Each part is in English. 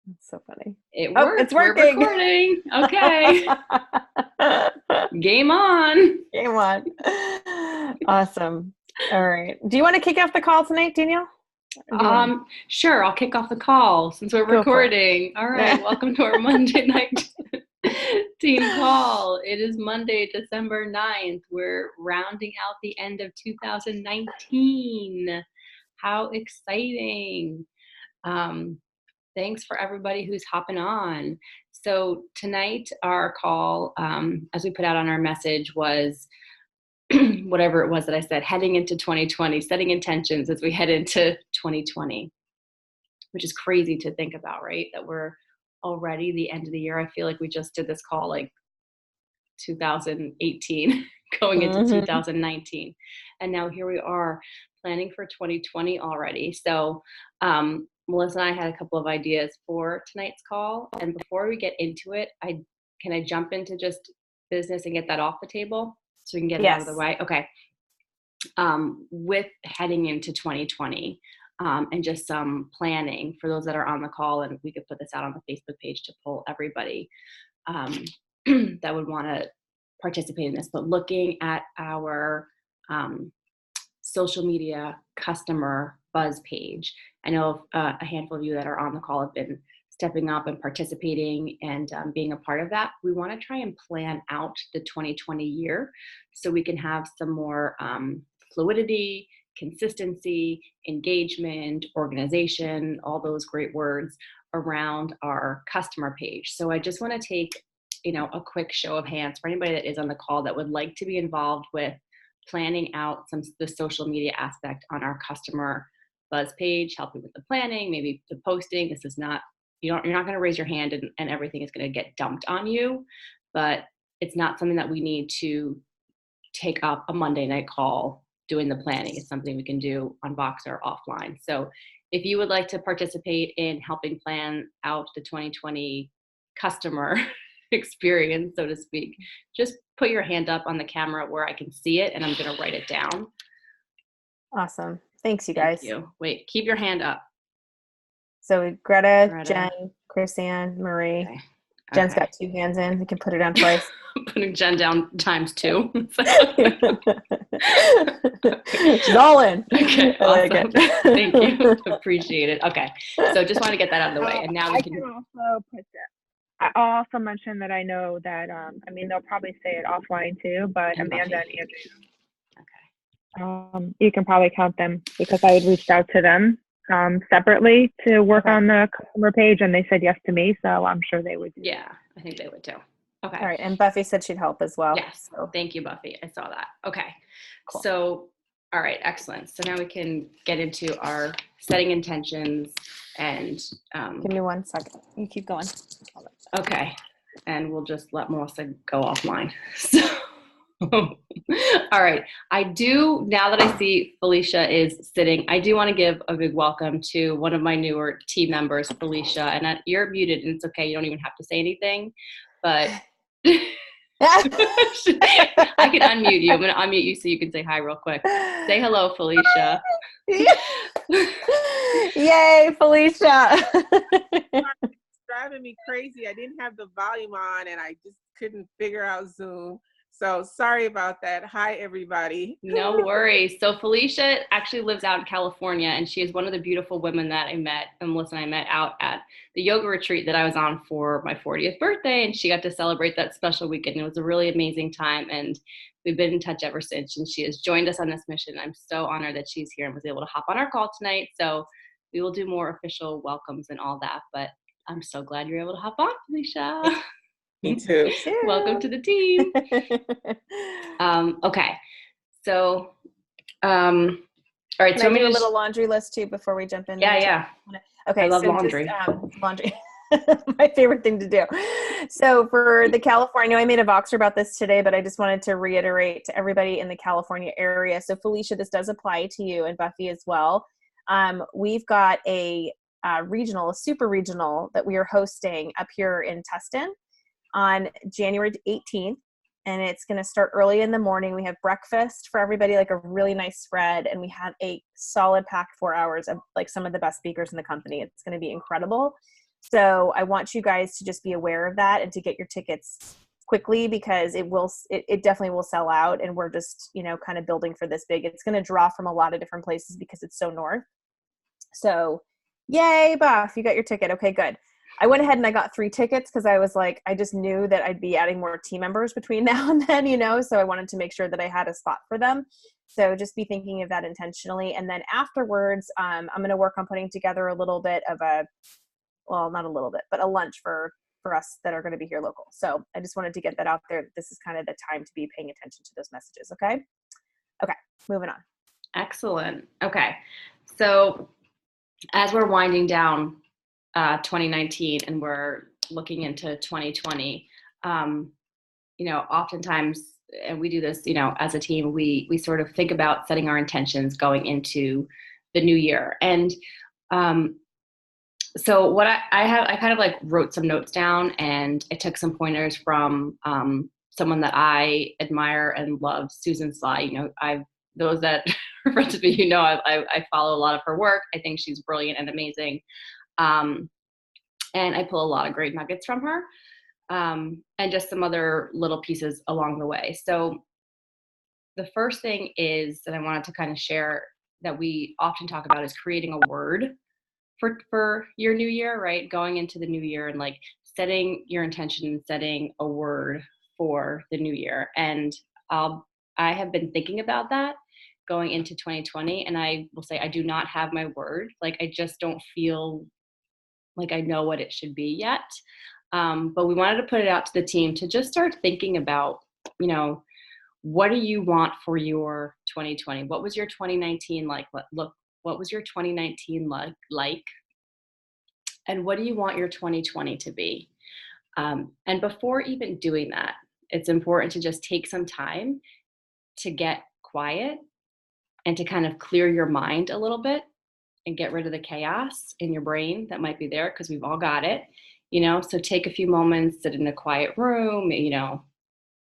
That's so funny. It Oh, it's worked. We're working. recording. Okay. Game on. Game on. Awesome. All right. Do you want to kick off the call tonight, Danielle? Or do you want Sure, I'll kick off the call since we're to go for recording. All right, it? welcome to our Monday night team call. It is Monday, December 9th. We're rounding out the end of 2019. How exciting. Thanks for everybody who's hopping on. So tonight, our call, as we put out on our message, was whatever it was that I said, heading into 2020, setting intentions as we head into 2020, which is crazy to think about, right? That we're already the end of the year. I feel like we just did this call like 2018 going into Mm-hmm. 2019. And now here we are planning for 2020 already. So Melissa and I had a couple of ideas for tonight's call. And before we get into it, can I jump into just business and get that off the table so we can get it out of the Yes. way? Okay. With heading into 2020 and just some planning for those that are on the call, and we could put this out on the Facebook page to pull everybody that would want to participate in this, but looking at our social media customer buzz page. I know a handful of you that are on the call have been stepping up and participating and being a part of that. We want to try and plan out the 2020 year so we can have some more fluidity, consistency, engagement, organization, all those great words around our customer page. So I just want to take a quick show of hands for anybody that is on the call that would like to be involved with planning out the social media aspect on our customer buzz page, helping with the planning, maybe the posting. This is not, you're not going to raise your hand and everything is going to get dumped on you, but it's not something that we need to take up a Monday night call doing the planning. It's something we can do on Vox or offline. So if you would like to participate in helping plan out the 2020 customer experience, so to speak, just put your hand up on the camera where I can see it and I'm going to write it down. Awesome. Thanks, you guys. Thank you. Wait, keep your hand up. So Greta, Jen, Chrisanne, Marie. Okay. Jen's got 2 hands in. We can put it on twice. Putting Jen down times 2. She's all in. Okay, I awesome. like it. Thank you. Appreciate it. Okay, so just want to get that out of the way. And now we can also put that. I'll also mention that I know that, they'll probably say it offline too, but and Amanda Buffy. and Andrew, you can probably count them because I had reached out to them separately to work on the customer page, and they said yes to me, so I'm sure they would. Yeah, I think they would too. Okay. All right, and Buffy said she'd help as well. Yes, so. Thank you, Buffy. I saw that. Okay, cool. So, all right, excellent. So now we can get into our setting intentions and... Give me 1 second. You keep going. Okay, and we'll just let Melissa go offline. So, all right, I do, now that I see Felicia is sitting, I do want to give a big welcome to one of my newer team members, Felicia, and you're muted and it's okay, you don't even have to say anything, but I can unmute you. I'm going to unmute you so you can say hi real quick. Say hello, Felicia. Yay, Felicia. Driving me crazy. I didn't have the volume on and I just couldn't figure out Zoom. So sorry about that. Hi, everybody. No worries. So Felicia actually lives out in California, and she is one of the beautiful women that I met, and Melissa and I met out at the yoga retreat that I was on for my 40th birthday, and she got to celebrate that special weekend. It was a really amazing time, and we've been in touch ever since, and she has joined us on this mission. I'm so honored that she's here and was able to hop on our call tonight. So we will do more official welcomes and all that, but I'm so glad you're able to hop on, Felicia. Me too. Welcome to the team. Okay, so all right. So I'm do a little laundry list too before we jump in. Yeah. Okay, I love laundry. Laundry, my favorite thing to do. So for the California, I made a Voxer about this today, but I just wanted to reiterate to everybody in the California area. So Felicia, this does apply to you and Buffy as well. We've got a super regional that we are hosting up here in Tustin on January 18th, and it's going to start early in the morning. We have breakfast for everybody, like a really nice spread, and we have a solid packed 4 hours of like some of the best speakers in the company. It's going to be incredible. So I want you guys to just be aware of that and to get your tickets quickly, because it definitely will sell out. And we're just, kind of building for this big. It's going to draw from a lot of different places because it's so north. So yay, Buff, you got your ticket. Okay, good. I went ahead and I got 3 tickets because I was like, I just knew that I'd be adding more team members between now and then, so I wanted to make sure that I had a spot for them. So just be thinking of that intentionally. And then afterwards, I'm going to work on putting together a little bit of not a little bit, but a lunch for us that are going to be here local. So I just wanted to get that out there. This is kind of the time to be paying attention to those messages. Okay, moving on. Excellent. Okay. So as we're winding down 2019 and we're looking into 2020, oftentimes, and we do this, as a team, we sort of think about setting our intentions going into the new year. And so what I kind of like wrote some notes down, and I took some pointers from someone that I admire and love, Susan Sly. Those that are friends with me, I follow a lot of her work. I think she's brilliant and amazing. And I pull a lot of great nuggets from her, and just some other little pieces along the way. So the first thing is that I wanted to kind of share that we often talk about is creating a word for your new year, right? Going into the new year and like setting your intention and setting a word for the new year. And I have been thinking about that going into 2020. And I will say, I do not have my word. Like, I just don't feel like I know what it should be yet. But we wanted to put it out to the team to just start thinking about, what do you want for your 2020? What was your 2019 like? What was your 2019 like? And what do you want your 2020 to be? And before even doing that, it's important to just take some time to get quiet and to kind of clear your mind a little bit and get rid of the chaos in your brain that might be there, because we've all got it, so take a few moments, sit in a quiet room,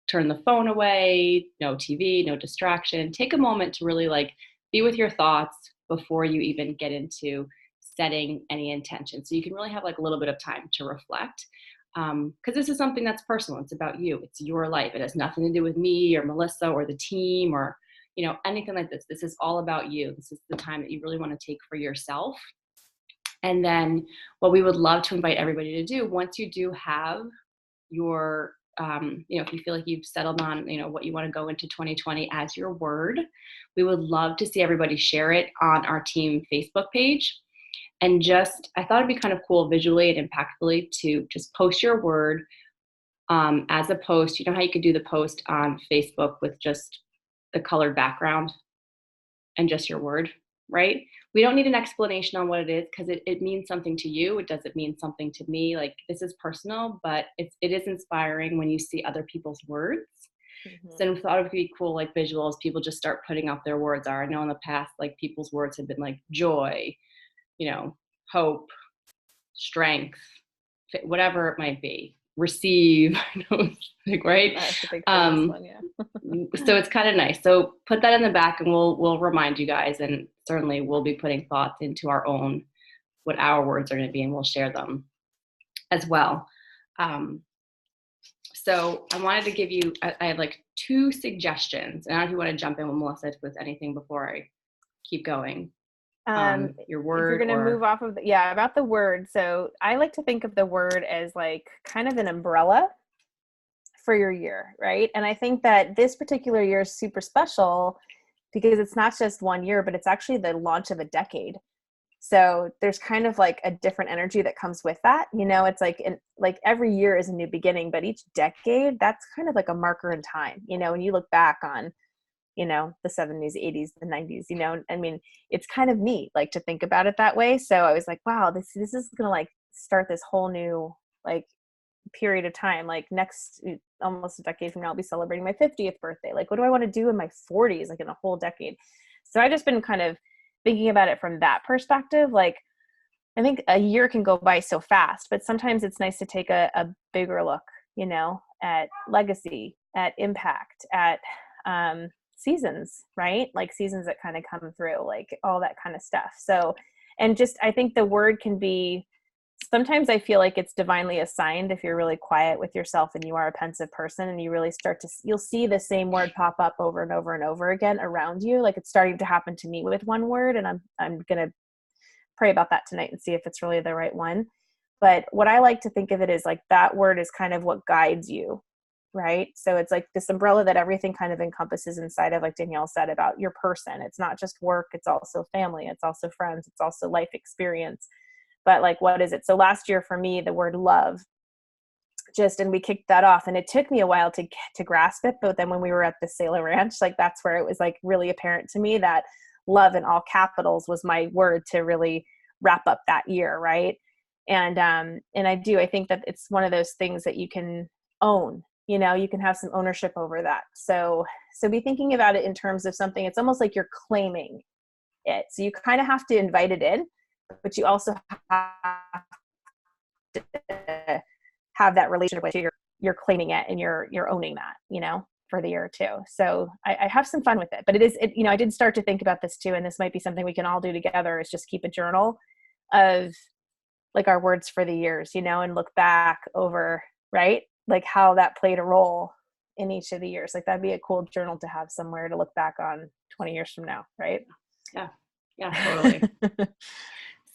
turn the phone away, no TV, no distraction. Take a moment to really like be with your thoughts before you even get into setting any intention. So you can really have like a little bit of time to reflect, because this is something that's personal. It's about you. It's your life. It has nothing to do with me or Melissa or the team or anything like this. This is all about you. This is the time that you really want to take for yourself. And then what we would love to invite everybody to do, once you do have your, if you feel like you've settled on, what you want to go into 2020 as your word, we would love to see everybody share it on our team Facebook page. And I thought it'd be kind of cool visually and impactfully to just post your word as a post. You know how you could do the post on Facebook with just the colored background and just your word, right? We don't need an explanation on what it is, because it means something to you. It doesn't mean something to me. Like, this is personal, but it is inspiring when you see other people's words. Mm-hmm. So I thought it would be cool, like visuals, people just start putting up their words. I know in the past, like people's words have been like joy, hope, strength, whatever it might be. Receive, right? That's a big one, yeah. So it's kind of nice. So put that in the back, and we'll remind you guys, and certainly we'll be putting thoughts into what our words are going to be, and we'll share them as well. So I wanted to give you, I have like 2 suggestions, and I don't know if you want to jump in with Melissa with anything before I keep going. Your word. If you're going to move off of about the word. So I like to think of the word as like kind of an umbrella for your year, right? And I think that this particular year is super special because it's not just one year, but it's actually the launch of a decade. So there's kind of like a different energy that comes with that. It's like every year is a new beginning, but each decade, that's kind of like a marker in time. When you look back on the 70s, 80s, the 90s, I mean, it's kind of neat, like to think about it that way. So I was like, wow, this is going to like start this whole new like period of time. Like next, almost a decade from now, I'll be celebrating my 50th birthday. Like, what do I want to do in my 40s, like in a whole decade? So I just been kind of thinking about it from that perspective. Like, I think a year can go by so fast, but sometimes it's nice to take a bigger look, at legacy, at impact, at, seasons, right? Like seasons that kind of come through, like all that kind of stuff. So, and just, I think the word can be sometimes I feel like it's divinely assigned if you're really quiet with yourself and you are a pensive person and you really start to, you'll see the same word pop up over and over and over again around you. Like it's starting to happen to me with one word, and I'm going to pray about that tonight and see if it's really the right one. But what I like to think of it is like that word is kind of what guides you, right? So it's like this umbrella that everything kind of encompasses inside of, like Danielle said, about your person. It's not just work, it's also family, it's also friends, it's also life experience. But like, what is it? So last year for me, the word love and we kicked that off, and it took me a while to grasp it. But then when we were at the Sailor Ranch, like that's where it was like really apparent to me that love in all capitals was my word to really wrap up that year. Right. And I think that it's one of those things that you can own, you can have some ownership over that. So be thinking about it in terms of something, it's almost like you're claiming it. So you kind of have to invite it in, but you also have to have that relationship with you're claiming it and you're owning that, for the year too. So I have some fun with it, but I did start to think about this too. And this might be something we can all do together, is just keep a journal of like our words for the years, and look back over, right? Like how that played a role in each of the years. Like that'd be a cool journal to have somewhere to look back on 20 years from now. Right. Yeah, totally.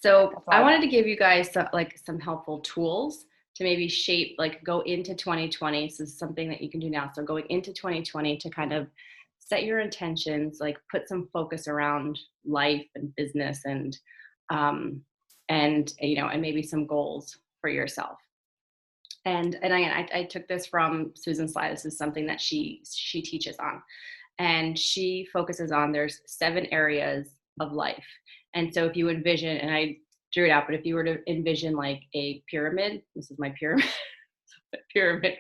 So I wanted to give you guys some helpful tools to maybe shape, like go into 2020. So this is something that you can do now. So going into 2020 to kind of set your intentions, like put some focus around life and business and maybe some goals for yourself. And I took this from Susan Sly. This is something that she teaches on, and she focuses on, there's 7 areas of life. And so if you envision, and I drew it out, but if you were to envision like a pyramid, this is my pyramid, pyramid,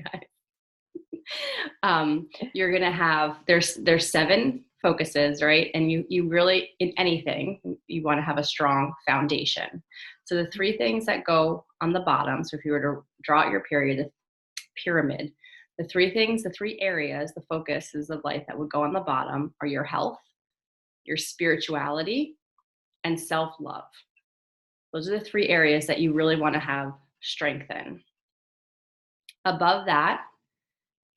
you're going to have, there's 7 focuses, right? And you really, in anything, you want to have a strong foundation. So the 3 things that go on the bottom, so if you were to draw out your pyramid, the 3 areas, the focuses of life that would go on the bottom are your health, your spirituality, and self-love. Those are the 3 areas that you really want to have strength in. Above that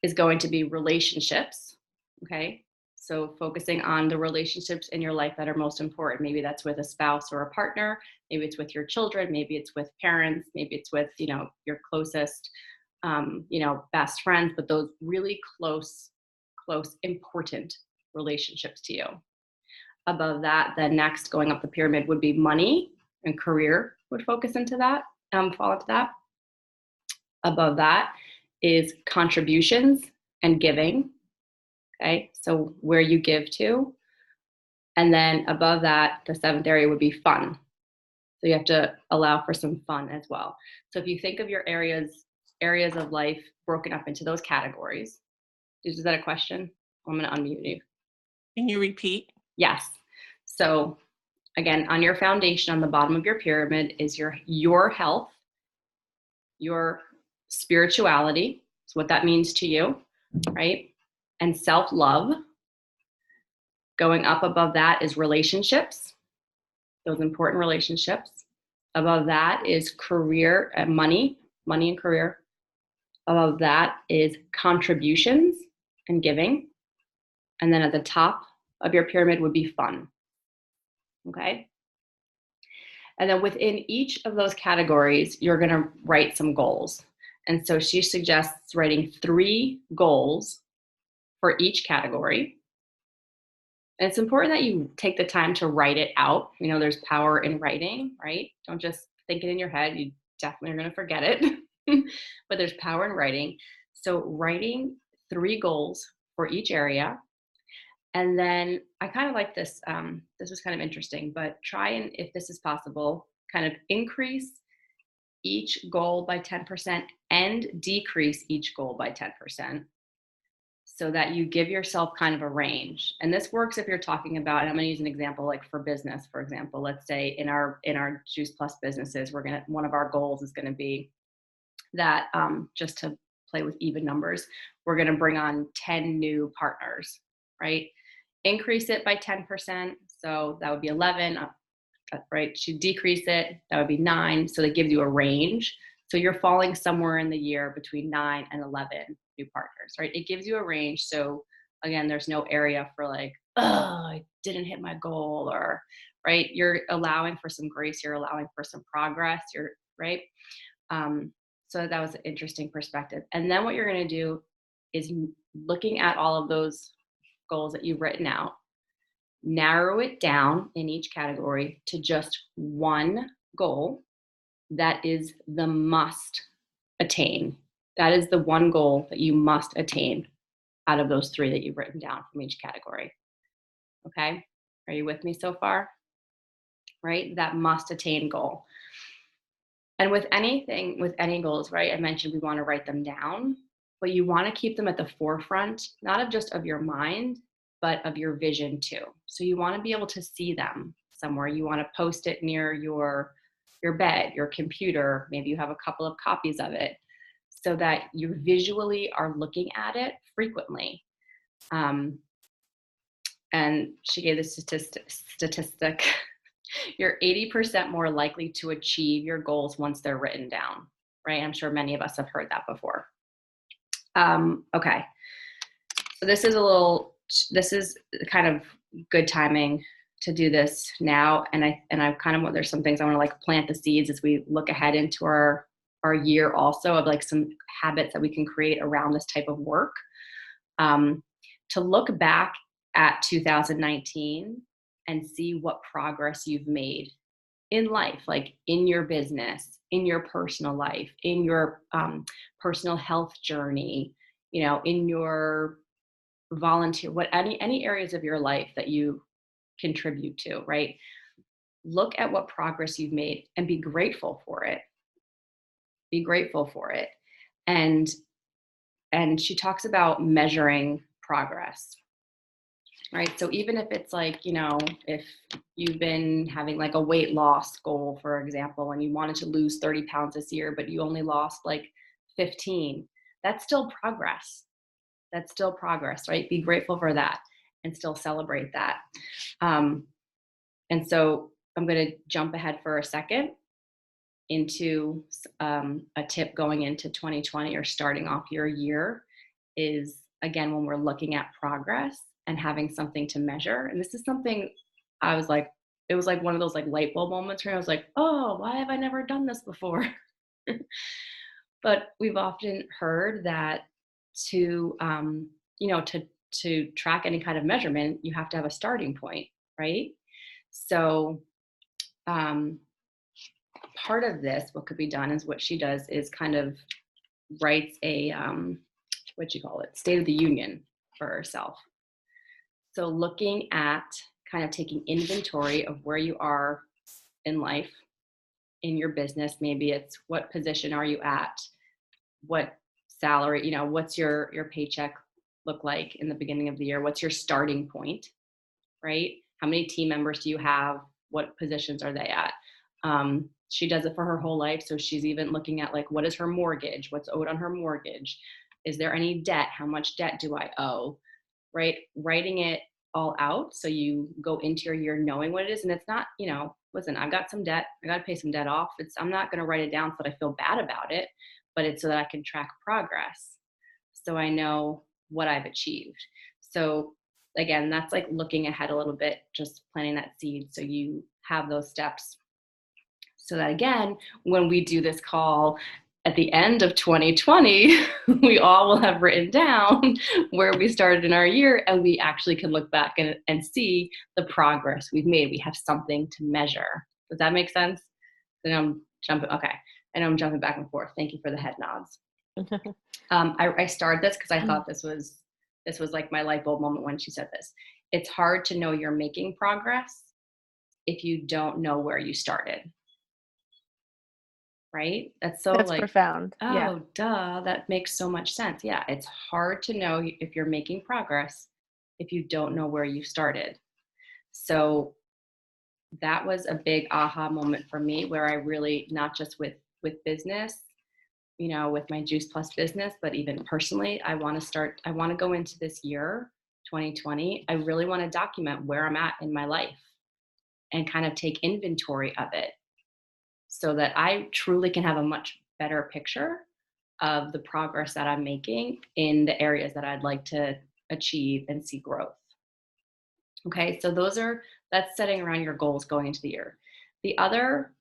is going to be relationships, okay? So focusing on the relationships in your life that are most important. Maybe that's with a spouse or a partner. Maybe it's with your children. Maybe it's with parents. Maybe it's with, your closest, best friends, but those really close, important relationships to you. Above that, the next going up the pyramid would be money, and career would focus into that, fall into that. Above that is contributions and giving. Okay, so where you give to. And then above that, the 7th area would be fun. So you have to allow for some fun as well. So if you think of your areas of life broken up into those categories, is that a question? I'm going to unmute you. Can you repeat? Yes. So again, on your foundation, on the bottom of your pyramid is your health, your spirituality, so what that means to you, right? And self-love. Going up above that is relationships, those important relationships. Above that is career and money and career. Above that is contributions and giving. And then at the top of your pyramid would be fun. Okay? And then within each of those categories, you're going to write some goals. And so she suggests writing 3 goals for each category. And it's important that you take the time to write it out. There's power in writing, right? Don't just think it in your head. You definitely are going to forget it. But there's power in writing. So writing 3 goals for each area. And then I kind of like this. This was kind of interesting, but try and, if this is possible, kind of increase each goal by 10% and decrease each goal by 10%, so that you give yourself kind of a range. And this works if you're talking about, and I'm going to use an example like for business, for example. Let's say in our Juice Plus businesses, one of our goals is going to be that, just to play with even numbers, we're going to bring on 10 new partners, right? Increase it by 10%. So that would be 11, right? She decrease it, that would be 9. So that gives you a range. So you're falling somewhere in the year between 9 and 11 new partners, right? It gives you a range. So again, there's no area for like, oh, I didn't hit my goal, or, right? You're allowing for some grace. You're allowing for some progress. You're right. So that was an interesting perspective. And then what you're going to do is looking at all of those goals that you've written out, narrow it down in each category to just one goal that is the must attain. That is the one goal that you must attain out of those 3 that you've written down from each category. Okay? Are you with me so far? Right? That must attain goal. And with anything, with any goals, right? I mentioned we want to write them down, but you want to keep them at the forefront, not of just of your mind, but of your vision too. So you want to be able to see them somewhere. You want to post it near your bed, your computer. Maybe you have a couple of copies of it so that you visually are looking at it frequently. And she gave this statistic. You're 80% more likely to achieve your goals once they're written down, right? I'm sure many of us have heard that before. Okay. So this is kind of good timing to do this now. And I kind of want, there's some things I want to like plant the seeds as we look ahead into our year also, of like some habits that we can create around this type of work. To look back at 2019 and see what progress you've made in life, like in your business, in your personal life, in your personal health journey, you know, in your volunteer, any areas of your life that you contribute to, right? Look at what progress you've made and be grateful for it. Be grateful for it. And she talks about measuring progress, right? So even if it's like, you know, if you've been having like a weight loss goal, for example, and you wanted to lose 30 pounds this year, but you only lost like 15, that's still progress. That's still progress, right? Be grateful for that and still celebrate that. And so I'm going to jump ahead for a second into a tip going into 2020 or starting off your year is, again, when we're looking at progress and having something to measure. And this is something I was like, it was like one of those like light bulb moments where I was like, oh, why have I never done this before? But we've often heard that to, you know, to track any kind of measurement, you have to have a starting point, right? So part of this, what could be done is what she does is kind of writes a, what you call it, State of the Union for herself. So looking at kind of taking inventory of where you are in life, in your business. Maybe it's what position are you at? What salary, you know, what's your paycheck look like in the beginning of the year? What's your starting point, right? How many team members do you have? What positions are they at? She does it for her whole life. So she's even looking at like, what is her mortgage? What's owed on her mortgage? Is there any debt? How much debt do I owe? Right? Writing it all out. So you go into your year knowing what it is. And it's not, you know, listen, I've got some debt. I got to pay some debt off. I'm not going to write it down so that I feel bad about it, but it's so that I can track progress. So I know what I've achieved. So again, that's like looking ahead a little bit, just planting that seed. So you have those steps so that again, when we do this call at the end of 2020, we all will have written down where we started in our year, and we actually can look back and see the progress we've made. We have something to measure. Does that make sense? Then I'm jumping. Okay. And I'm jumping back and forth. Thank you for the head nods. I started this because I thought this was like my light bulb moment when she said this. It's hard to know you're making progress if you don't know where you started. Right? That's like profound. Oh, yeah. duh. That makes so much sense. Yeah. It's hard to know if you're making progress if you don't know where you started. So that was a big aha moment for me, where I really, not just with business, you know, with my Juice Plus business, but even personally, I want to go into this year, 2020. I really want to document where I'm at in my life. and kind of take inventory of it so that I truly can have a much better picture of the progress that I'm making in the areas that I'd like to achieve and see growth. Okay, so that's setting around your goals going into the year. The other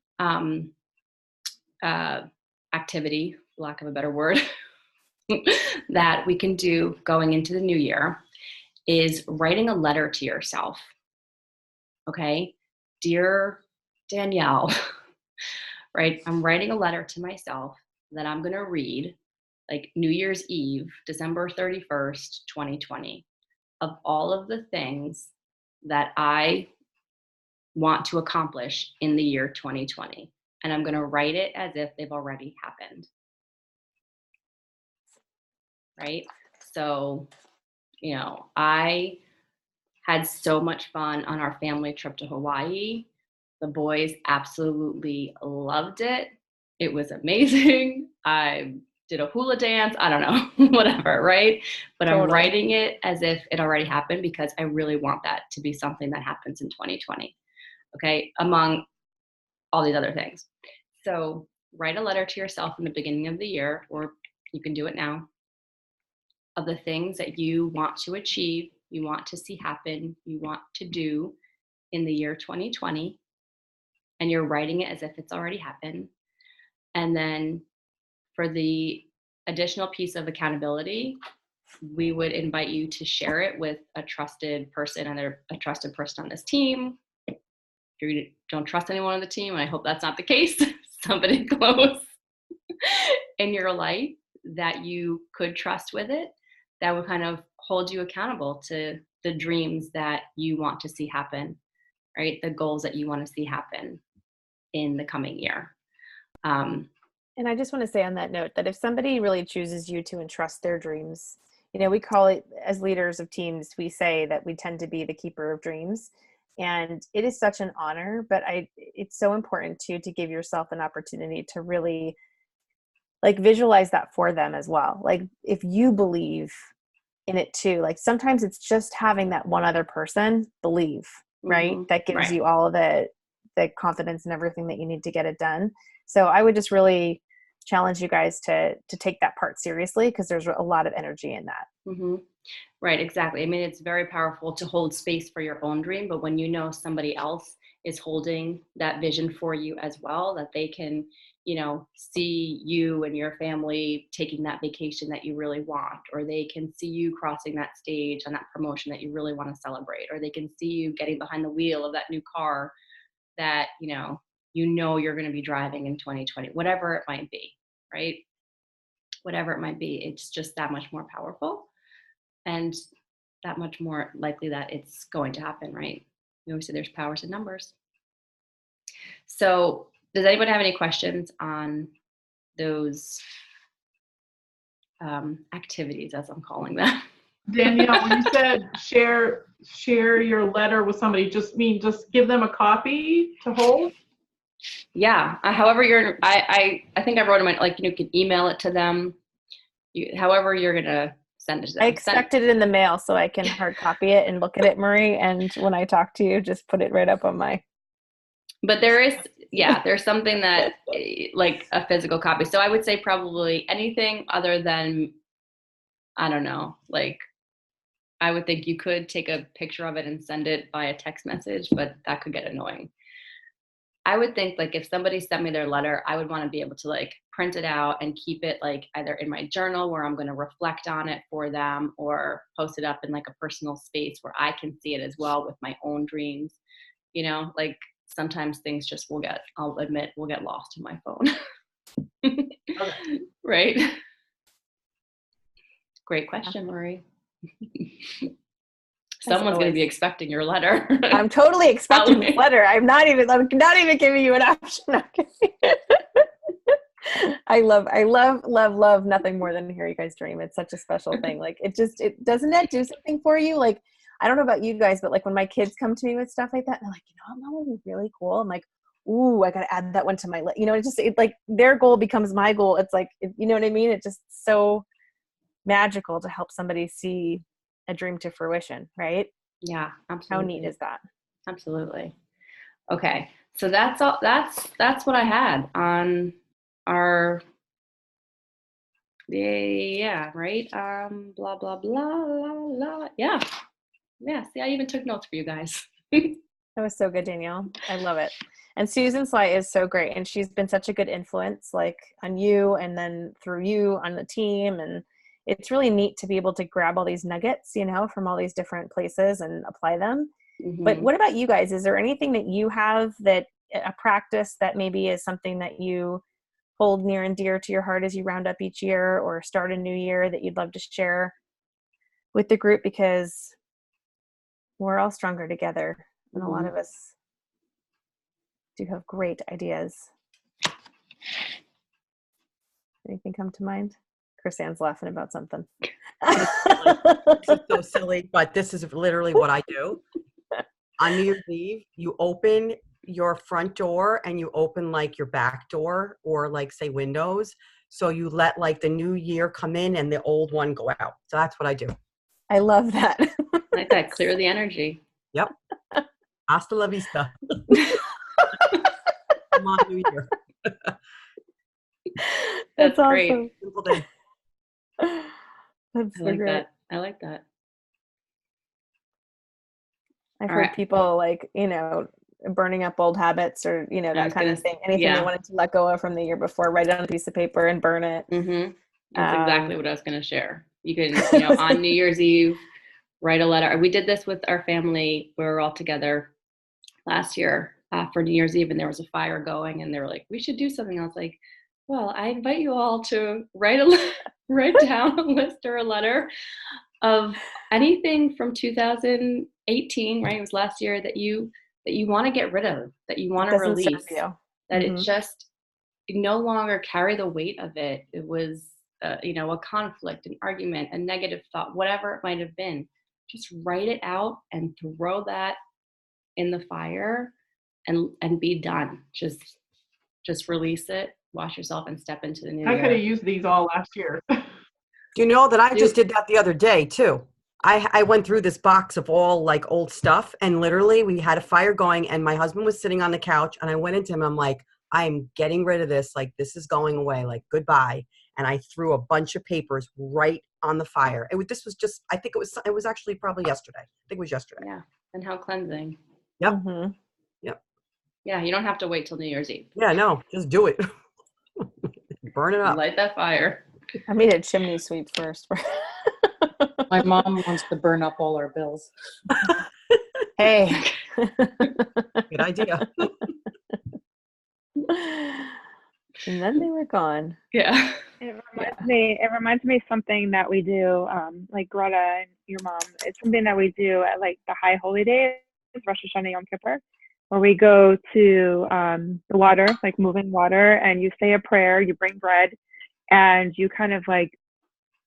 activity, lack of a better word, that we can do going into the new year is writing a letter to yourself. Okay, dear Danielle, right? I'm writing a letter to myself that I'm going to read like New Year's Eve, December 31st, 2020, of all of the things that I want to accomplish in the year 2020. And I'm going to write it as if they've already happened. Right? So, I had so much fun on our family trip to Hawaii. The boys absolutely loved it. It was amazing. I did a hula dance. I don't know, whatever, right? But totally. I'm writing it as if it already happened because I really want that to be something that happens in 2020. Okay, among all these other things. So write a letter to yourself in the beginning of the year, or you can do it now, of the things that you want to achieve, you want to see happen, you want to do in the year 2020, and you're writing it as if it's already happened. And then for the additional piece of accountability, we would invite you to share it with a trusted person, either a trusted person on this team. If you don't trust anyone on the team, and I hope that's not the case, somebody close in your life that you could trust with it, that would kind of hold you accountable to the dreams that you want to see happen, right? The goals that you want to see happen in the coming year. And I just want to say on that note that if somebody really chooses you to entrust their dreams, we call it, as leaders of teams, we say that we tend to be the keeper of dreams. And it is such an honor, but it's so important too, to give yourself an opportunity to really like visualize that for them as well. Like if you believe in it too, like sometimes it's just having that one other person believe, right? Mm-hmm. That gives you all of the confidence and everything that you need to get it done. So I would just really challenge you guys to take that part seriously, because there's a lot of energy in that. Mm-hmm. Right, exactly. I mean, it's very powerful to hold space for your own dream, but when you know somebody else is holding that vision for you as well, that they can, see you and your family taking that vacation that you really want, or they can see you crossing that stage on that promotion that you really want to celebrate, or they can see you getting behind the wheel of that new car that, you're going to be driving in 2020, whatever it might be, right? Whatever it might be, it's just that much more powerful and that much more likely that it's going to happen, right? We always say there's powers in numbers. So does anyone have any questions on those activities, as I'm calling them? Danielle, when you said share your letter with somebody, just give them a copy to hold? Yeah. However I think I wrote them, like, you can email it to them. However you're going to send it to them. I expected it in the mail so I can hard copy it and look at it, Marie. And when I talk to you, just put it right up on my. But there's something that like a physical copy. So I would say probably anything other than, I don't know, like I would think you could take a picture of it and send it by a text message, but that could get annoying. I would think like if somebody sent me their letter, I would want to be able to like print it out and keep it like either in my journal where I'm going to reflect on it for them, or post it up in like a personal space where I can see it as well with my own dreams. Like sometimes things just I'll admit, will get lost in my phone. Right? Great question, Marie. Someone's going to be expecting your letter. I'm totally expecting this letter. I'm not even giving you an option. I love nothing more than hear you guys dream. It's such a special thing. Like it doesn't that do something for you? Like, I don't know about you guys, but like when my kids come to me with stuff like that, they're like, that would be really cool. I'm like, ooh, I got to add that one to my list. It's like their goal becomes my goal. It's like, you know what I mean? It's just so magical to help somebody see a dream to fruition, right? Yeah, absolutely. How neat is that? Absolutely. Okay. So that's all, that's what I had on our, yeah, right. Blah, blah, blah, blah, blah. Yeah. Yeah. See, I even took notes for you guys. That was so good, Danielle. I love it. And Susan Sly is so great. And she's been such a good influence, like on you and then through you on the team. And it's really neat to be able to grab all these nuggets, you know, from all these different places and apply them. But Mhm. what about you guys? Is there anything that you have that a practice that maybe is something that you hold near and dear to your heart as you round up each year or start a new year that you'd love to share with the group? Because we're all stronger together. And a lot Mhm. of us do have great ideas. Anything come to mind? Chris Ann's laughing about something. This is so silly, but this is literally what I do. On New Year's Eve, you open your front door and you open like your back door or like say windows. So you let like the new year come in and the old one go out. So that's what I do. I love that. Like that. Clear the energy. Yep. Hasta la vista. Come on, New Year. That's great. awesome. Simple thing. That's I so like great. that. I like that. I've All heard right. people like, you know, burning up old habits or, you know, I that was kind gonna of thing. Anything they yeah. wanted to let go of from the year before, write it on a piece of paper and burn it. Mm-hmm. That's exactly what I was going to share. You can, you know, Was on it- New Year's Eve, write a letter. We did this with our family. We were all together last year for New Year's Eve, and there was a fire going, and they were like, "We should do something." I was like, "Well, I invite you all to write down a list or a letter of anything from 2018, right? It was last year that you want to get rid of, that you want to doesn't serve release, you. that it Mhm. just you no longer carry the weight of it. It was, you know, a conflict, an argument, a negative thought, whatever it might have been. Just write it out and throw that in the fire, and be done. Just release it, wash yourself, and step into the new I could have year. used these all last year. You know that I just Dude. did that the other day too. I went through this box of all like old stuff and literally we had a fire going and my husband was sitting on the couch and I went into him. I'm like, I'm getting rid of this. Like this is going away. Like goodbye. And I threw a bunch of papers right on the fire. This was just, I think it was actually probably yesterday. I think it was yesterday. Yeah, and how cleansing. Yep. Mhm. Yep. Yeah, you don't have to wait till New Year's Eve. Yeah, no, just do it. Burn it up. Light that fire. I made a chimney sweep first. My mom wants to burn up all our bills. Hey. Good idea. And then they were gone. Yeah. It reminds me of something that we do, like Greta and your mom. It's something that we do at like the high holy days, Rosh Hashanah, Yom Kippur, where we go to the water, like moving water, and you say a prayer, you bring bread, and you kind of like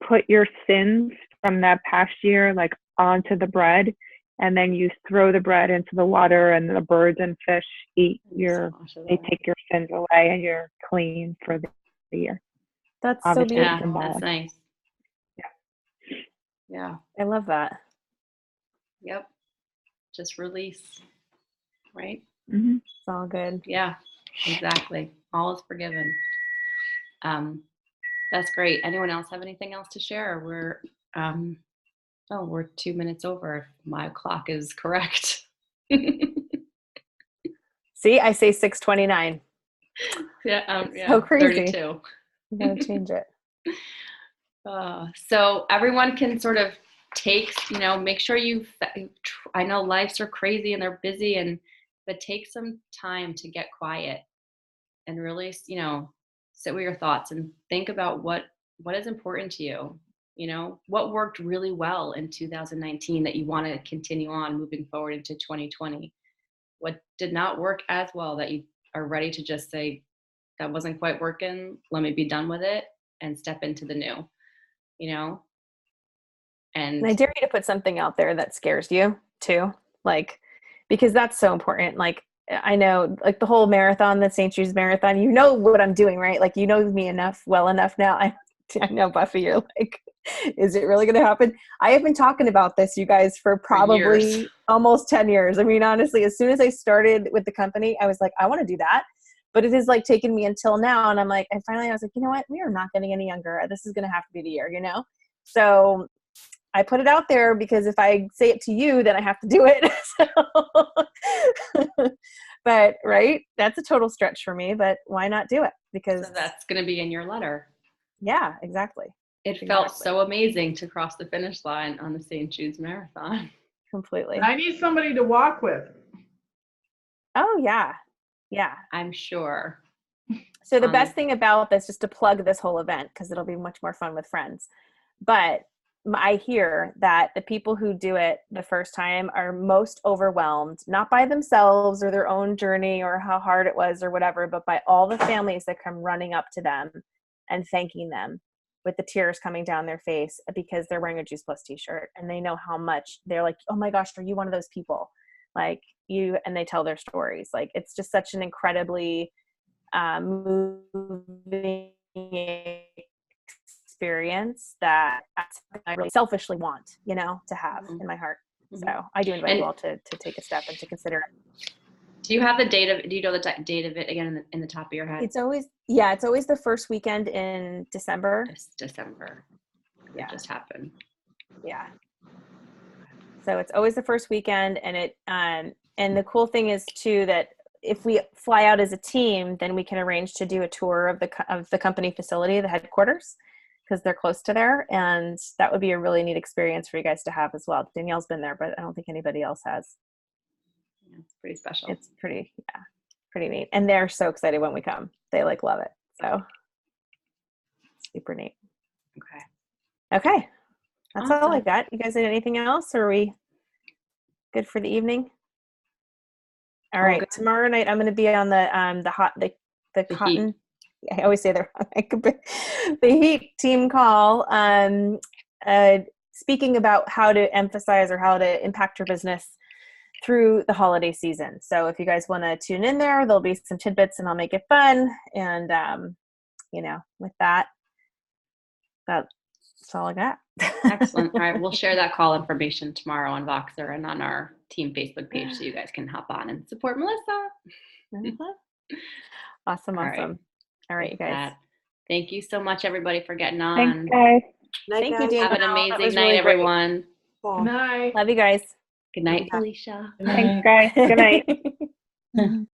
put your sins from that past year like onto the bread, and then you throw the bread into the water, and the birds and fish eat they take your sins away, and you're clean for the year. That's so Obviously, it's Yeah, beautiful. that's symbolic. nice. Yeah. Yeah. I love that. Yep. Just release. Right? Mm-hmm. It's all good. Yeah, exactly. All is forgiven. That's great. Anyone else have anything else to share? We're 2 minutes over if my clock is correct. See, I say 6:29. Yeah, It's so crazy. 32. You gotta change it. So everyone can sort of take, make sure I know lives are crazy and they're busy, but take some time to get quiet and really, sit with your thoughts and think about what is important to you. What worked really well in 2019 that you want to continue on moving forward into 2020. What did not work as well that you are ready to just say, that wasn't quite working, let me be done with it and step into the new, And I dare you to put something out there that scares you too, like, because that's so important. Like, I know, like the whole marathon, the St. Jude's Marathon, you know what I'm doing, right? Like, you know me well enough now. I know, Buffy, you're like, Is it really going to happen? I have been talking about this, you guys, for probably years. almost 10 years. I mean, honestly, as soon as I started with the company, I was like, I want to do that. But it has like taken me until now. And I'm like, and finally I was like, you know what? We are not getting any younger. This is going to have to be the year, you know? So I put it out there because if I say it to you, then I have to do it. But right, that's a total stretch for me, but why not do it? Because So that's going to be in your letter. yeah, exactly. It felt so amazing to cross the finish line on the St. Jude's Marathon. Completely. I need somebody to walk with. Oh yeah. Yeah. I'm sure. So the best thing about this, just to plug this whole event, because it'll be much more fun with friends, but I hear that the people who do it the first time are most overwhelmed, not by themselves or their own journey or how hard it was or whatever, but by all the families that come running up to them and thanking them with the tears coming down their face because they're wearing a Juice Plus t-shirt and they know how much they're like, oh my gosh, are you one of those people? Like you, and they tell their stories. Like it's just such an incredibly moving experience that I really selfishly want, you know, to have in my heart. So I do invite you all to take a step and to consider it. Do you have the date of? Do you know the date of it again in the top of your head? It's always the first weekend in December. It's December. Yeah, it just happened. Yeah. So it's always the first weekend, and it and the cool thing is too that if we fly out as a team, then we can arrange to do a tour of the company facility, the headquarters, because they're close to there, and that would be a really neat experience for you guys to have as well. Danielle's been there, but I don't think anybody else has. Yeah, it's pretty special. It's pretty neat, and they're so excited when we come. They like love it, so super neat. Okay, that's Awesome. all I got. You guys need anything else, or are we good for the evening? All right, tomorrow night I'm going to be on the cotton. Heat. I always say the heat team call. Speaking about how to emphasize or how to impact your business through the holiday season. So if you guys want to tune in there, there'll be some tidbits and I'll make it fun. And with that's all I got. Excellent. All right, we'll share that call information tomorrow on Voxer and on our team Facebook page so you guys can hop on and support Melissa. Awesome. All right, you guys. Thank you so much, everybody, for getting on. Thanks, guys. Thank you, Have an amazing night, everyone. Good night. Love you guys. Good night, Felicia. Thanks, guys. Good night.